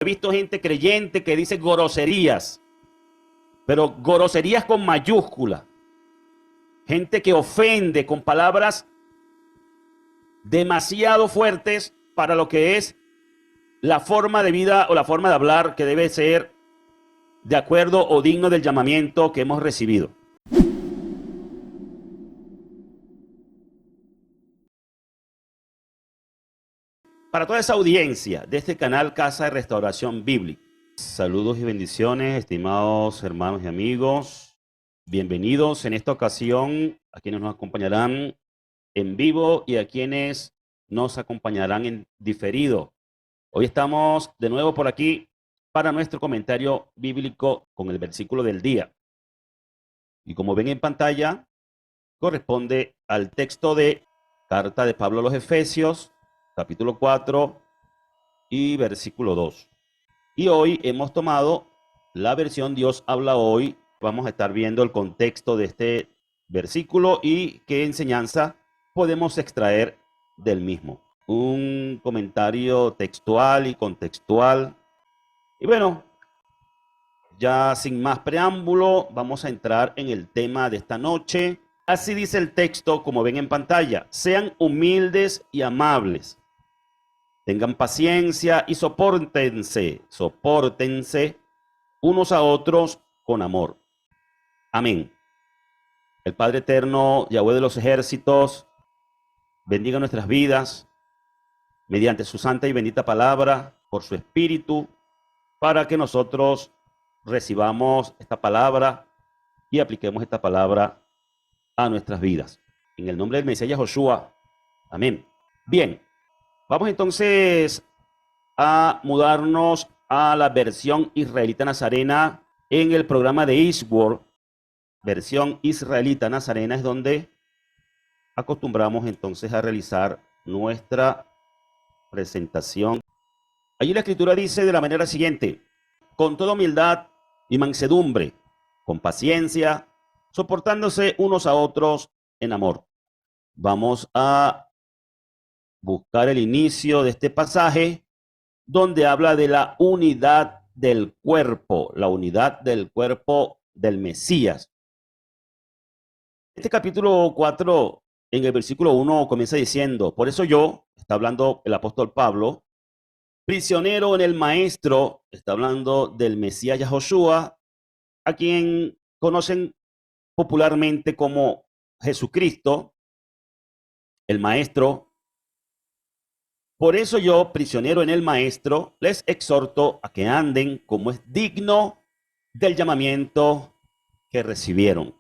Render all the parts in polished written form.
He visto gente creyente que dice groserías, pero groserías con mayúscula. Gente que ofende con palabras demasiado fuertes para lo que es la forma de vida o la forma de hablar que debe ser de acuerdo o digno del llamamiento que hemos recibido. Para toda esa audiencia de este canal Casa de Restauración Bíblica, saludos y bendiciones, estimados hermanos y amigos. Bienvenidos en esta ocasión a quienes nos acompañarán en vivo y a quienes nos acompañarán en diferido. Hoy estamos de nuevo por aquí para nuestro comentario bíblico con el versículo del día. Y como ven en pantalla, corresponde al texto de Carta de Pablo a los Efesios, capítulo 4 y versículo 2. Y hoy hemos tomado la versión Dios habla hoy. Vamos a estar viendo el contexto de este versículo y qué enseñanza podemos extraer del mismo. Un comentario textual y contextual. Y bueno, ya sin más preámbulo, vamos a entrar en el tema de esta noche. Así dice el texto, como ven en pantalla: sean humildes y amables. Tengan paciencia y sopórtense unos a otros con amor. Amén. El Padre eterno, Yahweh de los ejércitos, bendiga nuestras vidas mediante su santa y bendita palabra, por su espíritu, para que nosotros recibamos esta palabra y apliquemos esta palabra a nuestras vidas. En el nombre del Mesías Joshua. Amén. Bien, vamos entonces a mudarnos a la versión israelita nazarena en el programa de Eastward. Versión israelita nazarena es donde acostumbramos entonces a realizar nuestra presentación. Allí la escritura dice de la manera siguiente: con toda humildad y mansedumbre, con paciencia, soportándose unos a otros en amor. Vamos a buscar el inicio de este pasaje donde habla de la unidad del cuerpo, la unidad del cuerpo del Mesías. Este capítulo 4, en el versículo 1, comienza diciendo: por eso yo, está hablando el apóstol Pablo, prisionero en el Maestro, está hablando del Mesías Yahoshua, a quien conocen popularmente como Jesucristo, el Maestro. Por eso yo, prisionero en el Maestro, les exhorto a que anden como es digno del llamamiento que recibieron,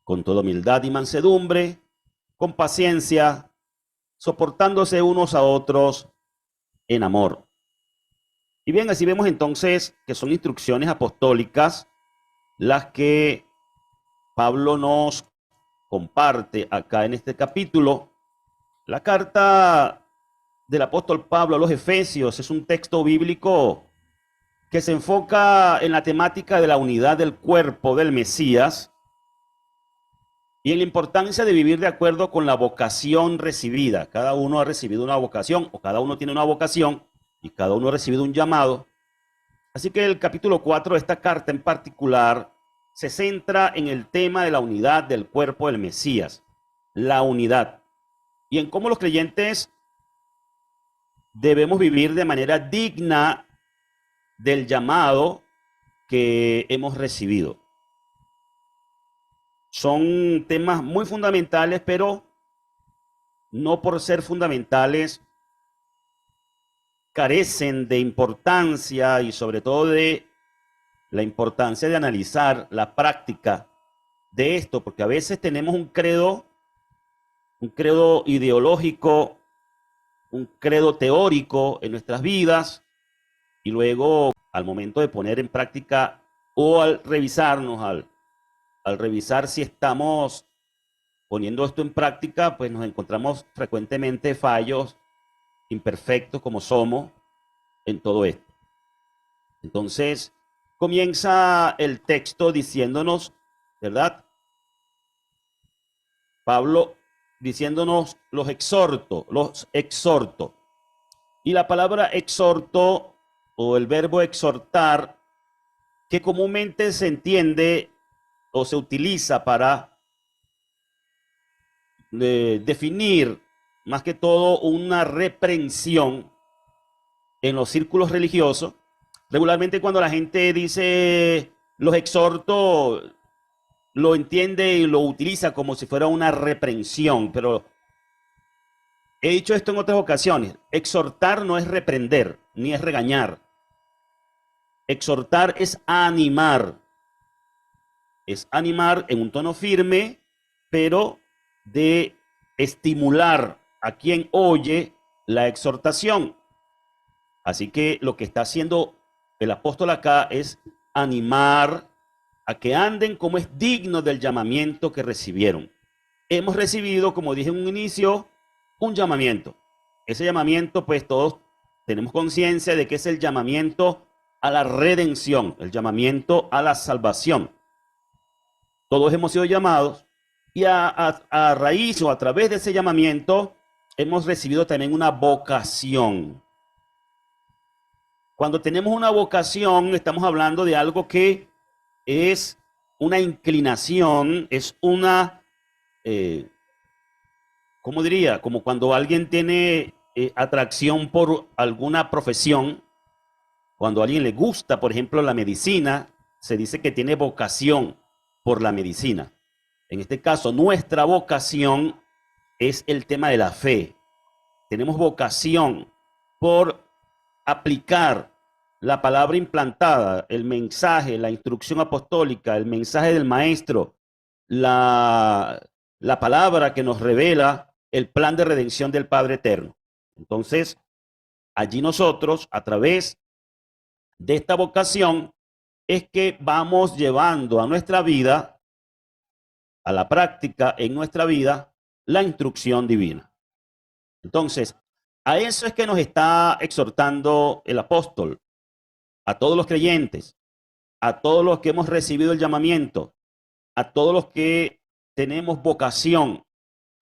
con toda humildad y mansedumbre, con paciencia, soportándose unos a otros en amor. Y bien, así vemos entonces que son instrucciones apostólicas las que Pablo nos comparte acá en este capítulo. La carta del apóstol Pablo a los Efesios es un texto bíblico que se enfoca en la temática de la unidad del cuerpo del Mesías y en la importancia de vivir de acuerdo con la vocación recibida. Cada uno ha recibido una vocación, o cada uno tiene una vocación, y cada uno ha recibido un llamado. Así que el capítulo 4 de esta carta en particular se centra en el tema de la unidad del cuerpo del Mesías, la unidad, y en cómo los creyentes debemos vivir de manera digna del llamado que hemos recibido. Son temas muy fundamentales, pero no por ser fundamentales carecen de importancia y sobre todo de la importancia de analizar la práctica de esto, porque a veces tenemos un credo ideológico, un credo teórico en nuestras vidas, y luego al momento de poner en práctica o al revisarnos, al revisar si estamos poniendo esto en práctica, pues nos encontramos frecuentemente fallos, imperfectos como somos en todo esto. Entonces, comienza el texto diciéndonos, ¿verdad? Pablo diciéndonos los exhorto. Y la palabra exhorto o el verbo exhortar, que comúnmente se entiende o se utiliza para definir más que todo una reprensión en los círculos religiosos. Regularmente cuando la gente dice los exhorto, lo entiende y lo utiliza como si fuera una reprensión, pero he dicho esto en otras ocasiones. Exhortar no es reprender, ni es regañar. Exhortar es animar. Es animar en un tono firme, pero de estimular a quien oye la exhortación. Así que lo que está haciendo el apóstol acá es animar a que anden como es digno del llamamiento que recibieron. Hemos recibido, como dije en un inicio, un llamamiento. Ese llamamiento, pues todos tenemos conciencia de que es el llamamiento a la redención, el llamamiento a la salvación. Todos hemos sido llamados y a raíz o a través de ese llamamiento hemos recibido también una vocación. Cuando tenemos una vocación, estamos hablando de algo que es una inclinación, es una, ¿cómo diría? Como cuando alguien tiene atracción por alguna profesión, cuando a alguien le gusta, por ejemplo, la medicina, se dice que tiene vocación por la medicina. En este caso, nuestra vocación es el tema de la fe. Tenemos vocación por aplicar la palabra implantada, el mensaje, la instrucción apostólica, el mensaje del maestro, la palabra que nos revela el plan de redención del Padre Eterno. Entonces, allí nosotros, a través de esta vocación, es que vamos llevando a nuestra vida, a la práctica en nuestra vida, la instrucción divina. Entonces, a eso es que nos está exhortando el apóstol, a todos los creyentes, a todos los que hemos recibido el llamamiento, a todos los que tenemos vocación.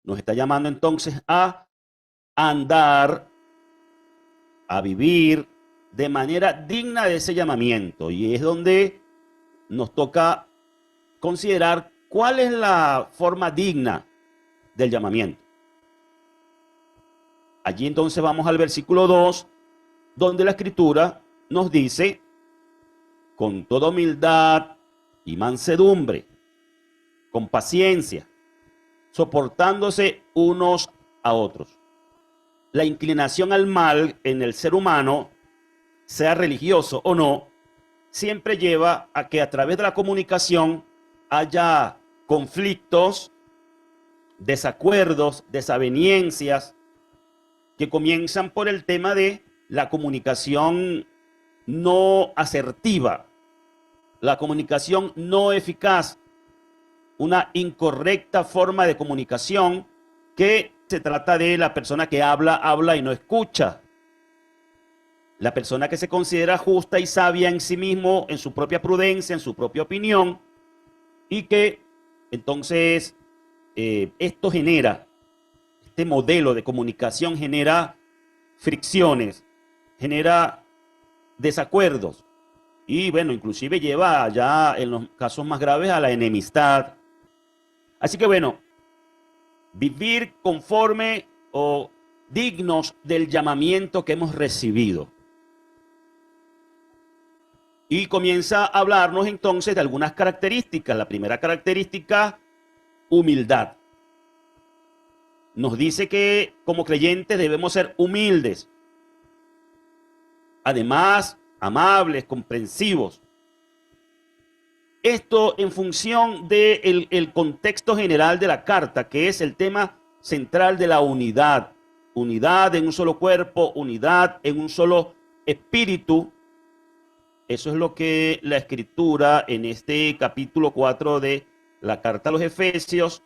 Nos está llamando entonces a andar, a vivir de manera digna de ese llamamiento. Y es donde nos toca considerar cuál es la forma digna del llamamiento. Allí entonces vamos al versículo 2, donde la Escritura nos dice, con toda humildad y mansedumbre, con paciencia, soportándose unos a otros. La inclinación al mal en el ser humano, sea religioso o no, siempre lleva a que a través de la comunicación haya conflictos, desacuerdos, desavenencias, que comienzan por el tema de la comunicación no asertiva, la comunicación no eficaz, una incorrecta forma de comunicación que se trata de la persona que habla y no escucha. La persona que se considera justa y sabia en sí mismo, en su propia prudencia, en su propia opinión, y que entonces esto genera, este modelo de comunicación genera fricciones, genera desacuerdos y bueno, inclusive lleva ya en los casos más graves a la enemistad. Así que bueno, vivir conforme o dignos del llamamiento que hemos recibido. Y comienza a hablarnos entonces de algunas características. La primera característica, humildad. Nos dice que como creyentes debemos ser humildes. Además, amables, comprensivos. Esto en función del contexto general de la carta, que es el tema central de la unidad. Unidad en un solo cuerpo, unidad en un solo espíritu. Eso es lo que la Escritura en este capítulo 4 de la carta a los Efesios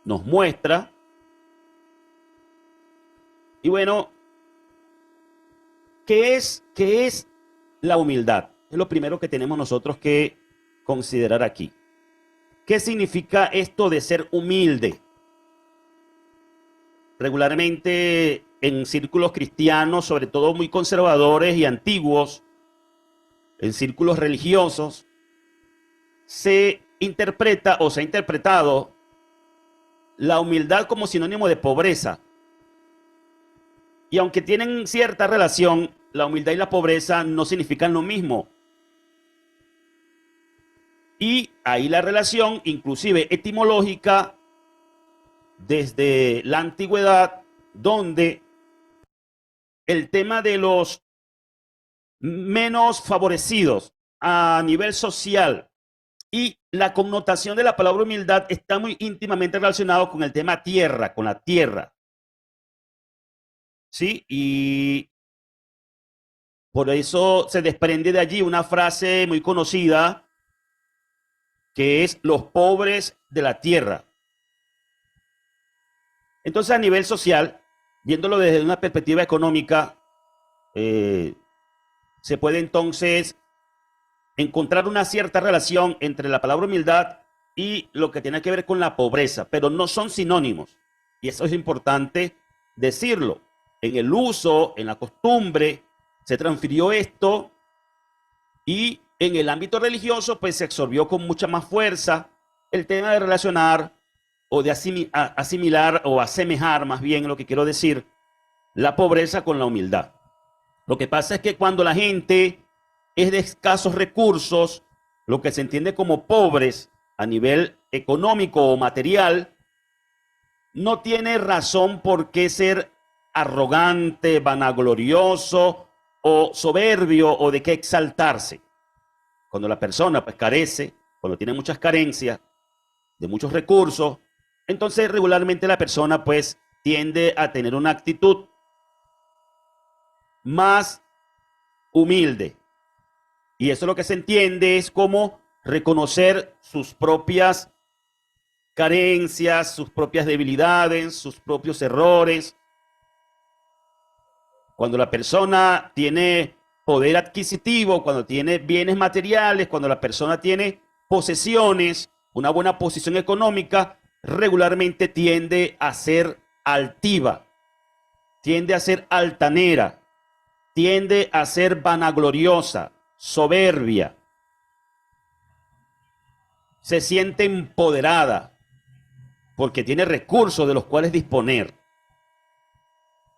nos muestra. Y bueno, ¿qué es la humildad? Es lo primero que tenemos nosotros que considerar aquí. ¿Qué significa esto de ser humilde? Regularmente en círculos cristianos, sobre todo muy conservadores y antiguos, en círculos religiosos, se interpreta o se ha interpretado la humildad como sinónimo de pobreza. Y aunque tienen cierta relación, la humildad y la pobreza no significan lo mismo. Y ahí la relación, inclusive etimológica, desde la antigüedad, donde el tema de los menos favorecidos a nivel social y la connotación de la palabra humildad está muy íntimamente relacionado con el tema tierra, con la tierra. ¿Sí? Y por eso se desprende de allí una frase muy conocida que es los pobres de la tierra. Entonces, a nivel social, viéndolo desde una perspectiva económica, se puede entonces encontrar una cierta relación entre la palabra humildad y lo que tiene que ver con la pobreza, pero no son sinónimos. Y eso es importante decirlo. En el uso, en la costumbre, se transfirió esto y en el ámbito religioso, pues se absorbió con mucha más fuerza el tema de relacionar o de asimilar o asemejar, más bien lo que quiero decir, la pobreza con la humildad. Lo que pasa es que cuando la gente es de escasos recursos, lo que se entiende como pobres a nivel económico o material, no tiene razón por qué ser arrogante, vanaglorioso o soberbio o de qué exaltarse. Cuando la persona pues carece, cuando tiene muchas carencias de muchos recursos, entonces regularmente la persona pues tiende a tener una actitud más humilde. Y eso lo que se entiende es como reconocer sus propias carencias, sus propias debilidades, sus propios errores. Cuando la persona tiene poder adquisitivo, cuando tiene bienes materiales, cuando la persona tiene posesiones, una buena posición económica, regularmente tiende a ser altiva, tiende a ser altanera, tiende a ser vanagloriosa, soberbia. Se siente empoderada porque tiene recursos de los cuales disponer.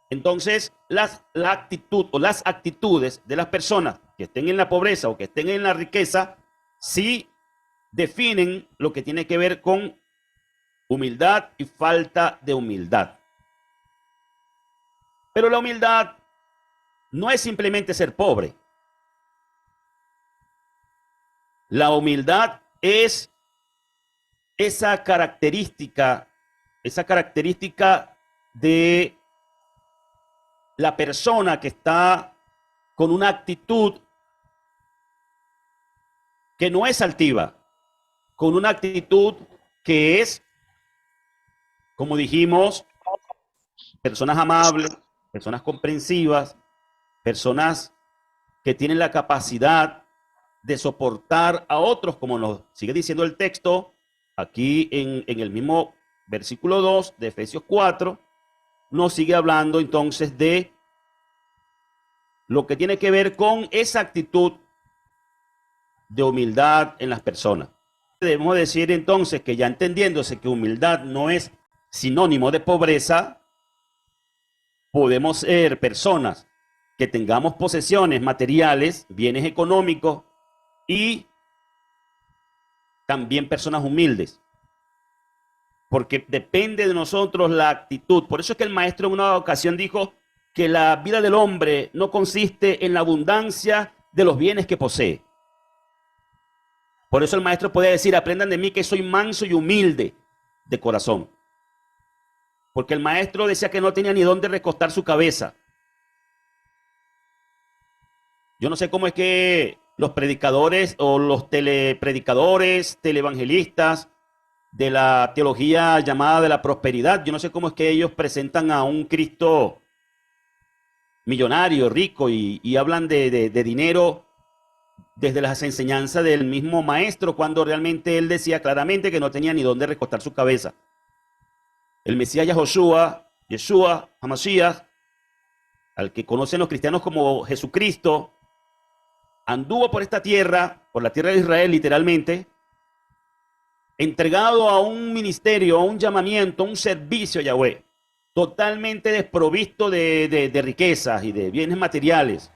Entonces, la actitud o las actitudes de las personas que estén en la pobreza o que estén en la riqueza, sí definen lo que tiene que ver con humildad y falta de humildad. Pero la humildad no es simplemente ser pobre. La humildad es esa característica de la persona que está con una actitud que no es altiva, con una actitud que es, como dijimos, personas amables, personas comprensivas, personas que tienen la capacidad de soportar a otros, como nos sigue diciendo el texto, aquí en el mismo versículo 2 de Efesios 4, nos sigue hablando entonces de lo que tiene que ver con esa actitud de humildad en las personas. Debemos decir entonces que ya entendiéndose que humildad no es sinónimo de pobreza, podemos ser personas que tengamos posesiones materiales, bienes económicos y también personas humildes. Porque depende de nosotros la actitud. Por eso es que el maestro en una ocasión dijo que la vida del hombre no consiste en la abundancia de los bienes que posee. Por eso el maestro puede decir, aprendan de mí que soy manso y humilde de corazón. Porque el maestro decía que no tenía ni dónde recostar su cabeza. Yo no sé cómo es que los predicadores o los telepredicadores, televangelistas de la teología llamada de la prosperidad, yo no sé cómo es que ellos presentan a un Cristo millonario, rico y hablan de dinero desde las enseñanzas del mismo maestro, cuando realmente él decía claramente que no tenía ni dónde recostar su cabeza. El Mesías Yeshua, Hamashiach, al que conocen los cristianos como Jesucristo, anduvo por esta tierra, por la tierra de Israel literalmente, entregado a un ministerio, a un llamamiento, a un servicio a Yahweh, totalmente desprovisto de riquezas y de bienes materiales,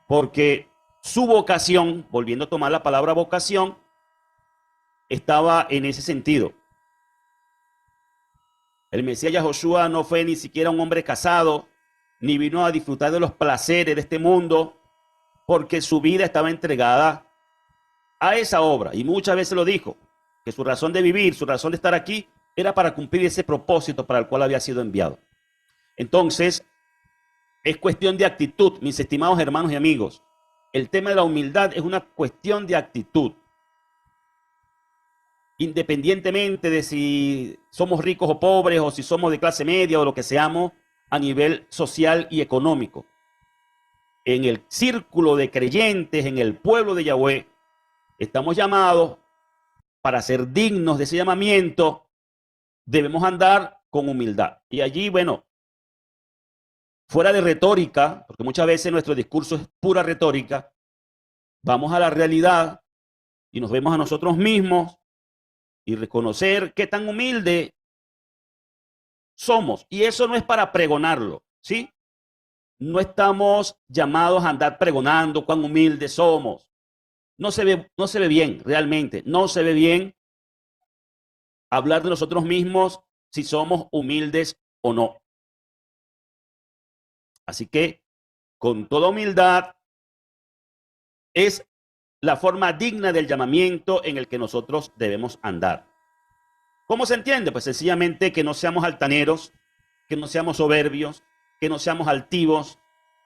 porque su vocación, volviendo a tomar la palabra vocación, estaba en ese sentido. El Mesías Yahoshua no fue ni siquiera un hombre casado, ni vino a disfrutar de los placeres de este mundo, porque su vida estaba entregada a esa obra. Y muchas veces lo dijo, que su razón de vivir, su razón de estar aquí, era para cumplir ese propósito para el cual había sido enviado. Entonces, es cuestión de actitud, mis estimados hermanos y amigos. El tema de la humildad es una cuestión de actitud. Independientemente de si somos ricos o pobres, o si somos de clase media o lo que seamos a nivel social y económico. En el círculo de creyentes, en el pueblo de Yahweh, estamos llamados para ser dignos de ese llamamiento, debemos andar con humildad. Y allí, bueno, fuera de retórica, porque muchas veces nuestro discurso es pura retórica, vamos a la realidad y nos vemos a nosotros mismos y reconocer qué tan humilde somos. Y eso no es para pregonarlo, ¿sí? No estamos llamados a andar pregonando cuán humildes somos. No se ve bien, realmente. No se ve bien hablar de nosotros mismos si somos humildes o no. Así que, con toda humildad, es la forma digna del llamamiento en el que nosotros debemos andar. ¿Cómo se entiende? Pues sencillamente que no seamos altaneros, que no seamos soberbios, que no seamos altivos,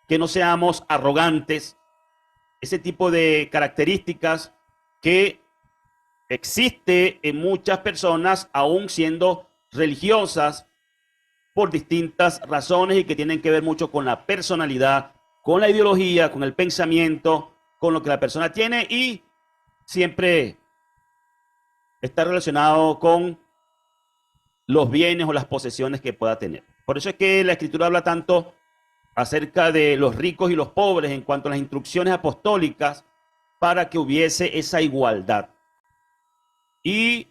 que no seamos arrogantes. Ese tipo de características que existe en muchas personas, aún siendo religiosas, por distintas razones y que tienen que ver mucho con la personalidad, con la ideología, con el pensamiento, con lo que la persona tiene, y siempre está relacionado con los bienes o las posesiones que pueda tener. Por eso es que la Escritura habla tanto acerca de los ricos y los pobres en cuanto a las instrucciones apostólicas para que hubiese esa igualdad. Y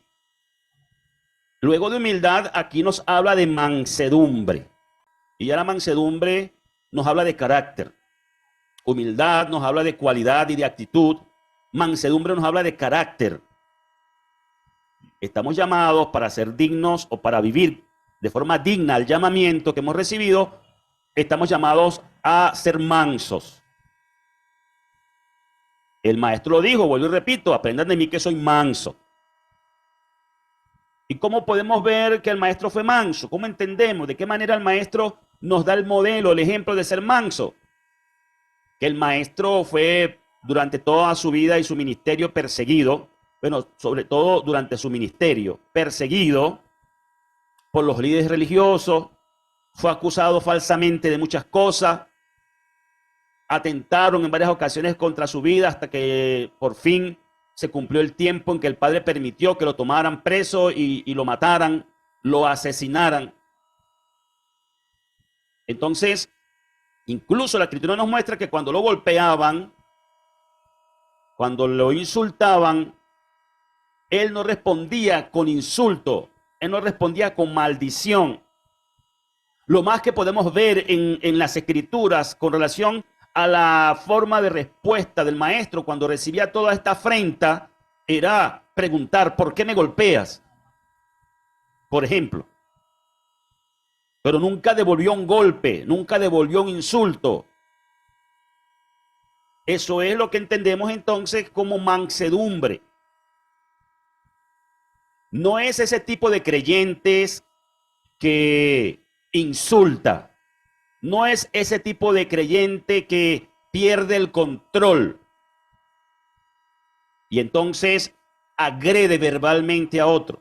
luego de humildad, aquí nos habla de mansedumbre. Y ya la mansedumbre nos habla de carácter. Humildad nos habla de cualidad y de actitud. Mansedumbre nos habla de carácter. Estamos llamados para ser dignos o para vivir de forma digna al llamamiento que hemos recibido. Estamos llamados a ser mansos. El maestro lo dijo, vuelvo y repito, aprendan de mí que soy manso. ¿Y cómo podemos ver que el maestro fue manso? ¿Cómo entendemos? ¿De qué manera el maestro nos da el modelo, el ejemplo de ser manso? Que el maestro fue durante toda su vida y su ministerio perseguido, bueno, sobre todo durante su ministerio, perseguido por los líderes religiosos, fue acusado falsamente de muchas cosas, atentaron en varias ocasiones contra su vida hasta que por fin se cumplió el tiempo en que el Padre permitió que lo tomaran preso y lo mataran, lo asesinaran. Entonces, incluso la Escritura nos muestra que cuando lo golpeaban, cuando lo insultaban, él no respondía con insulto, él no respondía con maldición. Lo más que podemos ver en las Escrituras con relación a la forma de respuesta del maestro cuando recibía toda esta afrenta era preguntar, ¿por qué me golpeas? Por ejemplo. Pero nunca devolvió un golpe, nunca devolvió un insulto. Eso es lo que entendemos entonces como mansedumbre. No es ese tipo de creyentes que insulta. No es ese tipo de creyente que pierde el control y entonces agrede verbalmente a otro.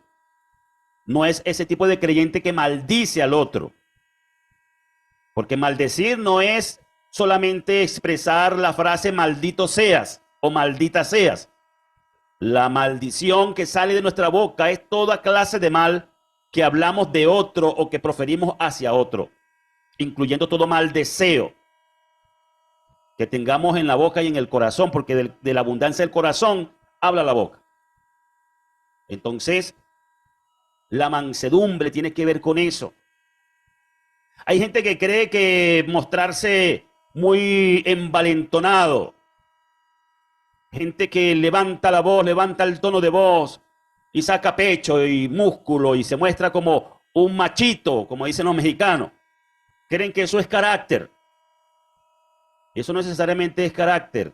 No es ese tipo de creyente que maldice al otro. Porque maldecir no es solamente expresar la frase maldito seas o maldita seas. La maldición que sale de nuestra boca es toda clase de mal que hablamos de otro o que proferimos hacia otro. incluyendo todo mal deseo que tengamos en la boca y en el corazón, porque de la abundancia del corazón habla la boca. Entonces, la mansedumbre tiene que ver con eso. Hay gente que cree que mostrarse muy envalentonado, gente que levanta la voz, levanta el tono de voz y saca pecho y músculo y se muestra como un machito, como dicen los mexicanos. Creen que eso es carácter. Eso no necesariamente es carácter.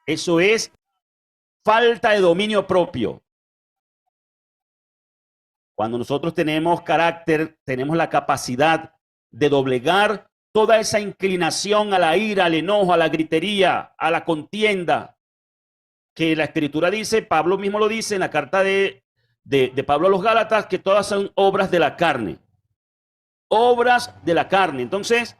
Eso es falta de dominio propio. Cuando nosotros tenemos carácter, tenemos la capacidad de doblegar toda esa inclinación a la ira, al enojo, a la gritería, a la contienda, que la Escritura dice, Pablo mismo lo dice en la carta de Pablo a los Gálatas, que todas son obras de la carne. Obras de la carne. Entonces,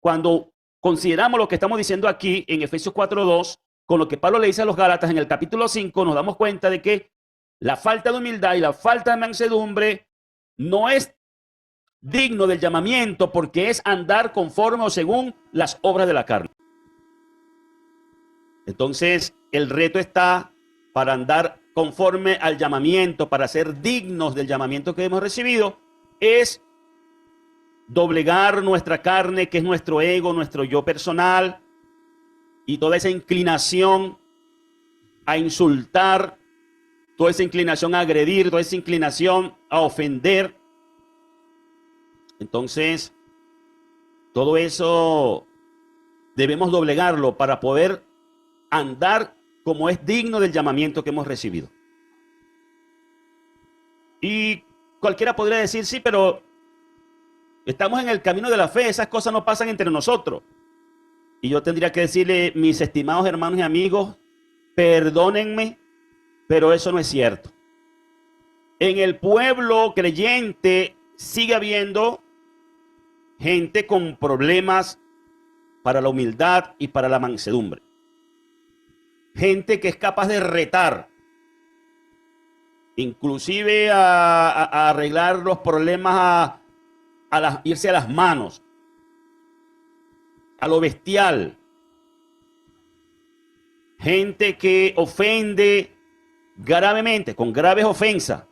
cuando consideramos lo que estamos diciendo aquí en Efesios 4:2, con lo que Pablo le dice a los Gálatas en el capítulo 5, nos damos cuenta de que la falta de humildad y la falta de mansedumbre no es digno del llamamiento, porque es andar conforme o según las obras de la carne. Entonces, el reto está para andar conforme al llamamiento, para ser dignos del llamamiento que hemos recibido, es doblegar nuestra carne, que es nuestro ego, nuestro yo personal, y toda esa inclinación a insultar, toda esa inclinación a agredir, toda esa inclinación a ofender. Entonces, todo eso debemos doblegarlo para poder andar como es digno del llamamiento que hemos recibido. Y cualquiera podría decir, sí, pero estamos en el camino de la fe, esas cosas no pasan entre nosotros. Y yo tendría que decirle, mis estimados hermanos y amigos, perdónenme, pero eso no es cierto. En el pueblo creyente sigue habiendo gente con problemas para la humildad y para la mansedumbre. Gente que es capaz de retar, inclusive a arreglar los problemas, irse a las manos, a lo bestial. Gente que ofende gravemente, con graves ofensas.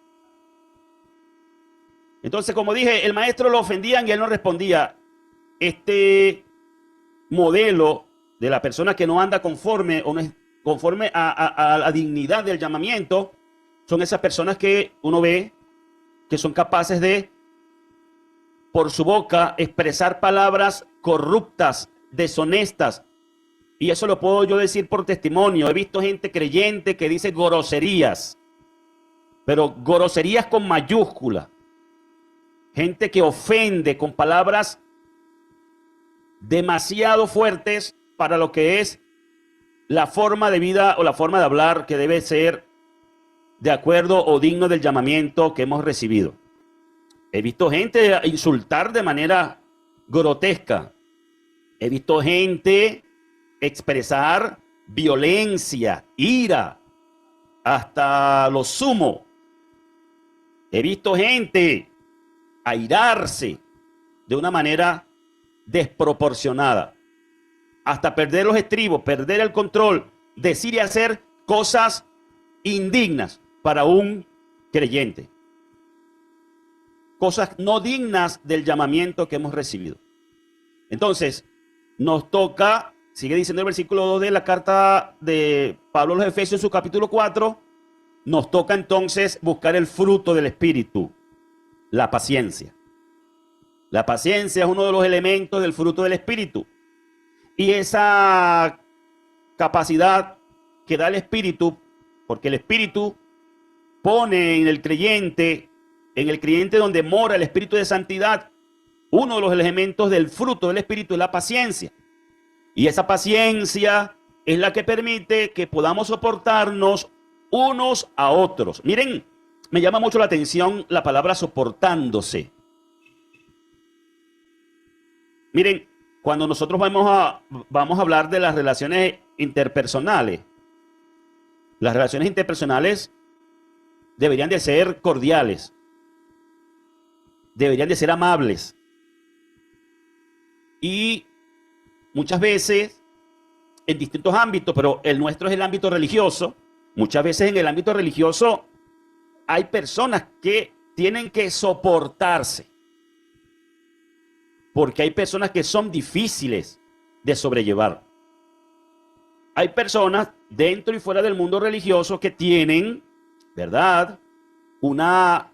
Entonces, como dije, el maestro lo ofendían y él no respondía. Este modelo de la persona que no anda conforme o no es conforme a la dignidad del llamamiento, son esas personas que uno ve que son capaces de, por su boca, expresar palabras corruptas, deshonestas. Y eso lo puedo yo decir por testimonio. He visto gente creyente que dice groserías, pero groserías con mayúscula. Gente que ofende con palabras demasiado fuertes para lo que es la forma de vida o la forma de hablar que debe ser de acuerdo o digno del llamamiento que hemos recibido. He visto gente insultar de manera grotesca. He visto gente expresar violencia, ira, hasta lo sumo. He visto gente airarse de una manera desproporcionada, hasta perder los estribos, perder el control, decir y hacer cosas indignas para un creyente. Cosas no dignas del llamamiento que hemos recibido. Entonces, nos toca, sigue diciendo el versículo 2 de la carta de Pablo a los Efesios, su capítulo 4, nos toca entonces buscar el fruto del Espíritu, la paciencia. La paciencia es uno de los elementos del fruto del Espíritu. Y esa capacidad que da el Espíritu, porque el Espíritu pone en el creyente donde mora el Espíritu de santidad, uno de los elementos del fruto del Espíritu es la paciencia. Y esa paciencia es la que permite que podamos soportarnos unos a otros. Miren, me llama mucho la atención la palabra soportándose. Miren, cuando nosotros vamos a hablar de las relaciones interpersonales, las relaciones interpersonales deberían de ser cordiales, deberían de ser amables, Y muchas veces en distintos ámbitos, pero el nuestro es el ámbito religioso. Muchas veces en el ámbito religioso hay personas que tienen que soportarse, porque hay personas que son difíciles de sobrellevar. Hay personas dentro y fuera del mundo religioso que tienen, ¿verdad?, una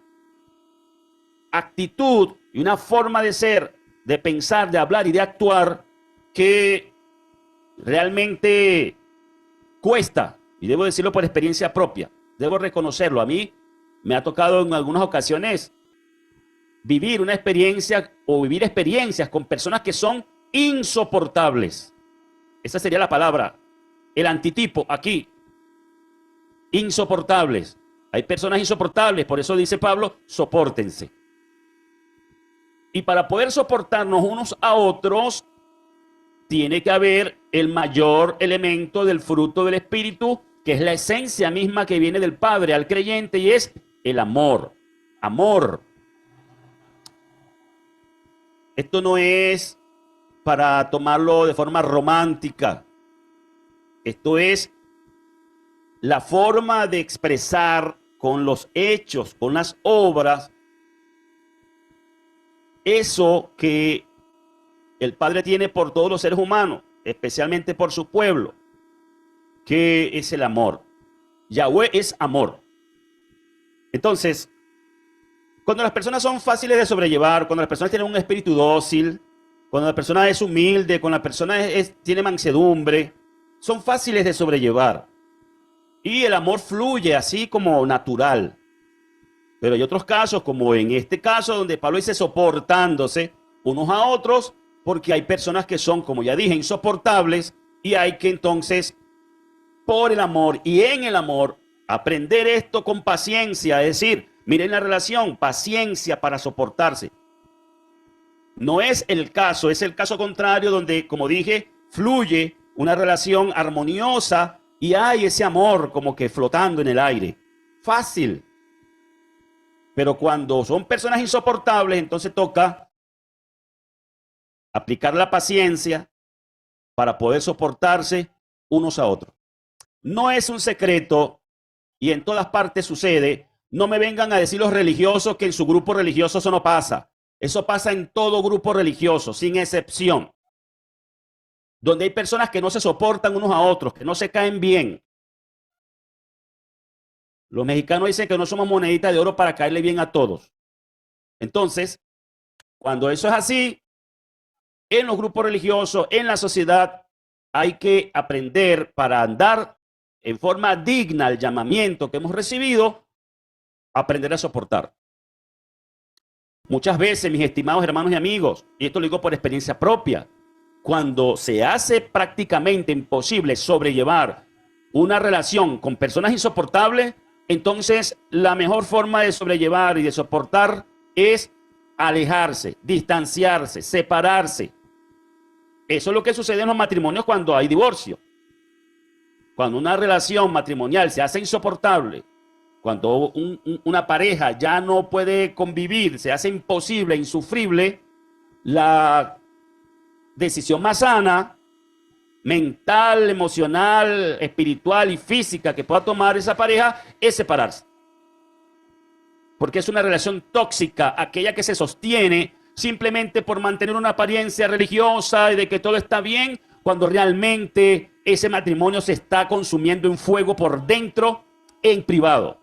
actitud y una forma de ser, de pensar, de hablar y de actuar que realmente cuesta, y debo decirlo por experiencia propia, debo reconocerlo. A mí me ha tocado en algunas ocasiones vivir una experiencia o vivir experiencias con personas que son insoportables. Esa sería la palabra, el antitipo aquí, insoportables. Hay personas insoportables, por eso dice Pablo, sopórtense. Y para poder soportarnos unos a otros, tiene que haber el mayor elemento del fruto del Espíritu, que es la esencia misma que viene del Padre al creyente, y es el amor. Amor. Esto no es para tomarlo de forma romántica. Esto es la forma de expresar con los hechos, con las obras, eso que el Padre tiene por todos los seres humanos, especialmente por su pueblo, que es el amor. Yahweh es amor. Entonces, cuando las personas son fáciles de sobrellevar, cuando las personas tienen un espíritu dócil, cuando la persona es humilde, cuando la persona tiene mansedumbre, son fáciles de sobrellevar. Y el amor fluye así como natural. Pero hay otros casos, como en este caso, donde Pablo dice soportándose unos a otros, porque hay personas que son, como ya dije, insoportables, y hay que entonces, por el amor y en el amor, aprender esto con paciencia. Es decir, miren la relación, paciencia para soportarse. No es el caso, es el caso contrario, donde, como dije, fluye una relación armoniosa y hay ese amor como que flotando en el aire. Fácil. Pero cuando son personas insoportables, entonces toca aplicar la paciencia para poder soportarse unos a otros. No es un secreto y en todas partes sucede. No me vengan a decir los religiosos que en su grupo religioso eso no pasa. Eso pasa en todo grupo religioso, sin excepción. Donde hay personas que no se soportan unos a otros, que no se caen bien. Los mexicanos dicen que no somos moneditas de oro para caerle bien a todos. Entonces, cuando eso es así, en los grupos religiosos, en la sociedad, hay que aprender para andar en forma digna al llamamiento que hemos recibido, aprender a soportar. Muchas veces, mis estimados hermanos y amigos, y esto lo digo por experiencia propia, cuando se hace prácticamente imposible sobrellevar una relación con personas insoportables, entonces la mejor forma de sobrellevar y de soportar es alejarse, distanciarse, separarse. Eso es lo que sucede en los matrimonios cuando hay divorcio. Cuando una relación matrimonial se hace insoportable, cuando una pareja ya no puede convivir, se hace imposible, insufrible, la decisión más sana, mental, emocional, espiritual y física que pueda tomar esa pareja es separarse. Porque es una relación tóxica, aquella que se sostiene simplemente por mantener una apariencia religiosa y de que todo está bien, cuando realmente ese matrimonio se está consumiendo en fuego por dentro, en privado.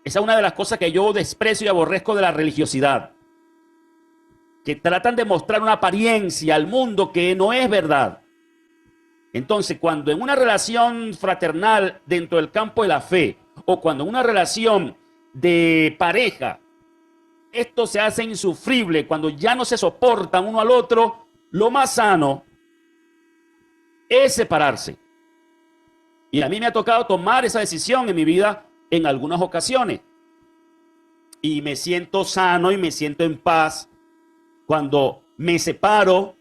Esa es una de las cosas que yo desprecio y aborrezco de la religiosidad. Que tratan de mostrar una apariencia al mundo que no es verdad. Entonces, cuando en una relación fraternal dentro del campo de la fe, o cuando en una relación de pareja, esto se hace insufrible, cuando ya no se soportan uno al otro, lo más sano es separarse. Y a mí me ha tocado tomar esa decisión en mi vida en algunas ocasiones. Y me siento sano y me siento en paz cuando me separo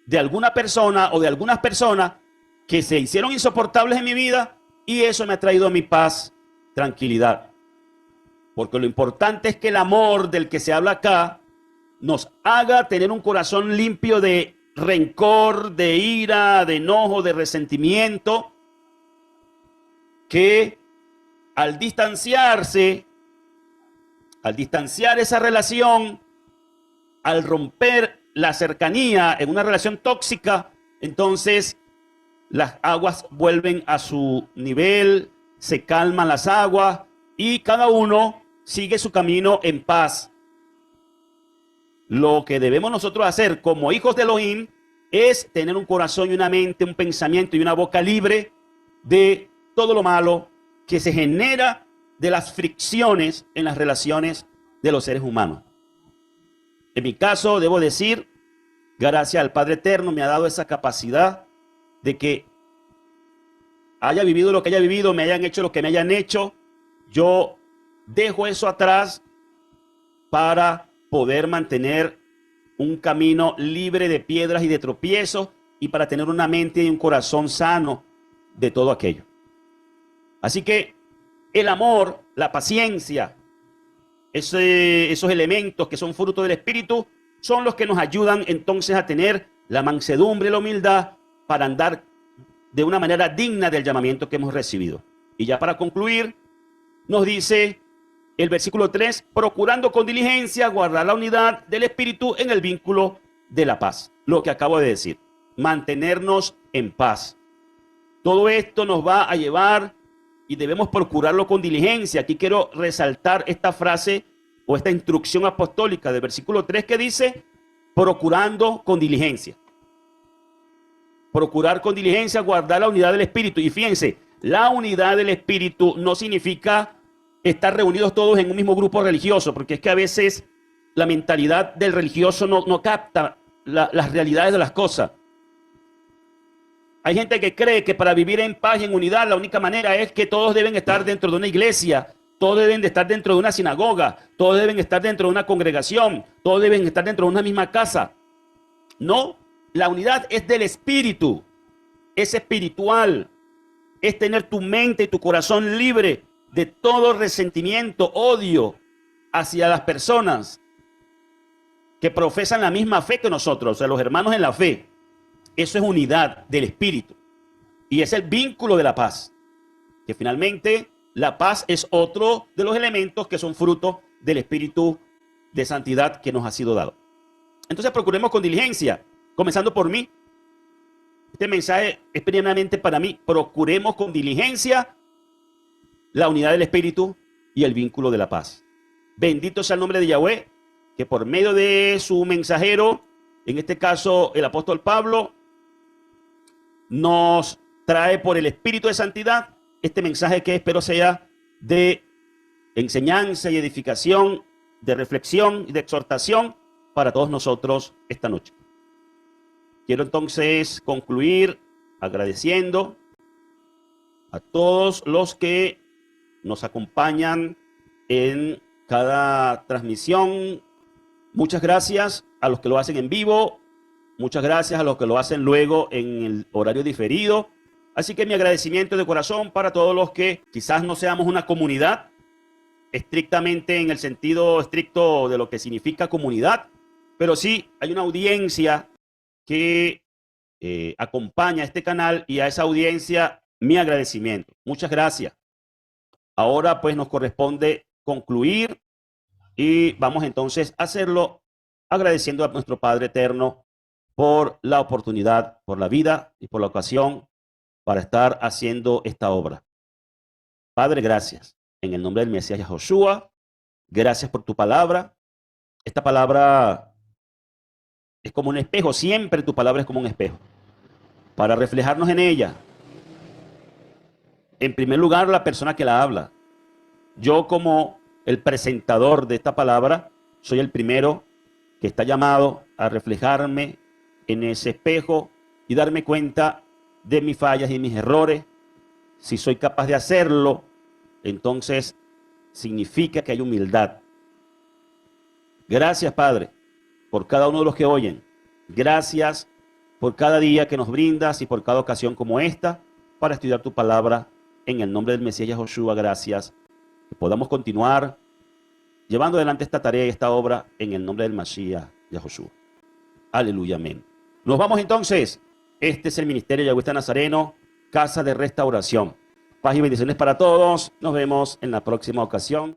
de alguna persona o de algunas personas que se hicieron insoportables en mi vida, y eso me ha traído a mi paz, tranquilidad. Porque lo importante es que el amor del que se habla acá nos haga tener un corazón limpio de rencor, de ira, de enojo, de resentimiento, que al distanciar esa relación, al romper la cercanía en una relación tóxica, entonces las aguas vuelven a su nivel, se calman las aguas y cada uno sigue su camino en paz. Lo que debemos nosotros hacer como hijos de Elohim es tener un corazón y una mente, un pensamiento y una boca libre de todo lo malo que se genera de las fricciones en las relaciones de los seres humanos. En mi caso, debo decir, gracias al Padre Eterno me ha dado esa capacidad de que haya vivido lo que haya vivido, me hayan hecho lo que me hayan hecho, yo dejo eso atrás para poder mantener un camino libre de piedras y de tropiezos y para tener una mente y un corazón sano de todo aquello. Así que el amor, la paciencia, esos elementos que son fruto del Espíritu son los que nos ayudan entonces a tener la mansedumbre y la humildad para andar de una manera digna del llamamiento que hemos recibido. Y ya para concluir, nos dice el versículo 3, procurando con diligencia guardar la unidad del Espíritu en el vínculo de la paz. Lo que acabo de decir, mantenernos en paz. Todo esto nos va a llevar y debemos procurarlo con diligencia. Aquí quiero resaltar esta frase o esta instrucción apostólica del versículo 3 que dice, procurando con diligencia. Procurar con diligencia guardar la unidad del Espíritu. Y fíjense, la unidad del Espíritu no significa estar reunidos todos en un mismo grupo religioso, porque es que a veces la mentalidad del religioso no capta las realidades de las cosas. Hay gente que cree que para vivir en paz y en unidad la única manera es que todos deben estar dentro de una iglesia, todos deben de estar dentro de una sinagoga, todos deben estar dentro de una congregación, todos deben estar dentro de una misma casa. No, la unidad es del Espíritu, es espiritual, es tener tu mente y tu corazón libre de todo resentimiento, odio hacia las personas que profesan la misma fe que nosotros, o sea, los hermanos en la fe. Eso es unidad del Espíritu y es el vínculo de la paz, que finalmente la paz es otro de los elementos que son fruto del Espíritu de santidad que nos ha sido dado. Entonces procuremos con diligencia, comenzando por mí. Este mensaje es primeramente para mí. Procuremos con diligencia la unidad del Espíritu y el vínculo de la paz. Bendito sea el nombre de Yahweh, que por medio de su mensajero, en este caso el apóstol Pablo, nos trae por el Espíritu de santidad este mensaje que espero sea de enseñanza y edificación, de reflexión y de exhortación para todos nosotros esta noche. Quiero entonces concluir agradeciendo a todos los que nos acompañan en cada transmisión. Muchas gracias a los que lo hacen en vivo. Muchas gracias a los que lo hacen luego en el horario diferido. Así que mi agradecimiento de corazón para todos los que quizás no seamos una comunidad, estrictamente en el sentido estricto de lo que significa comunidad, pero sí hay una audiencia que acompaña este canal y a esa audiencia mi agradecimiento. Muchas gracias. Ahora pues nos corresponde concluir y vamos entonces a hacerlo agradeciendo a nuestro Padre Eterno por la oportunidad, por la vida y por la ocasión para estar haciendo esta obra. Padre, gracias. En el nombre del Mesías Yahoshua, gracias por tu palabra. Esta palabra es como un espejo, siempre tu palabra es como un espejo, para reflejarnos en ella. En primer lugar, la persona que la habla. Yo como el presentador de esta palabra, soy el primero que está llamado a reflejarme en ese espejo y darme cuenta de mis fallas y mis errores. Si soy capaz de hacerlo, entonces significa que hay humildad. Gracias, Padre, por cada uno de los que oyen. Gracias por cada día que nos brindas y por cada ocasión como esta para estudiar tu palabra. En el nombre del Mesías Yahoshua, gracias. Que podamos continuar llevando adelante esta tarea y esta obra en el nombre del Mashiach, Yahushua. Aleluya, amén. Nos vamos entonces. Este es el Ministerio Yahweh Nazareno, Casa de Restauración. Paz y bendiciones para todos. Nos vemos en la próxima ocasión.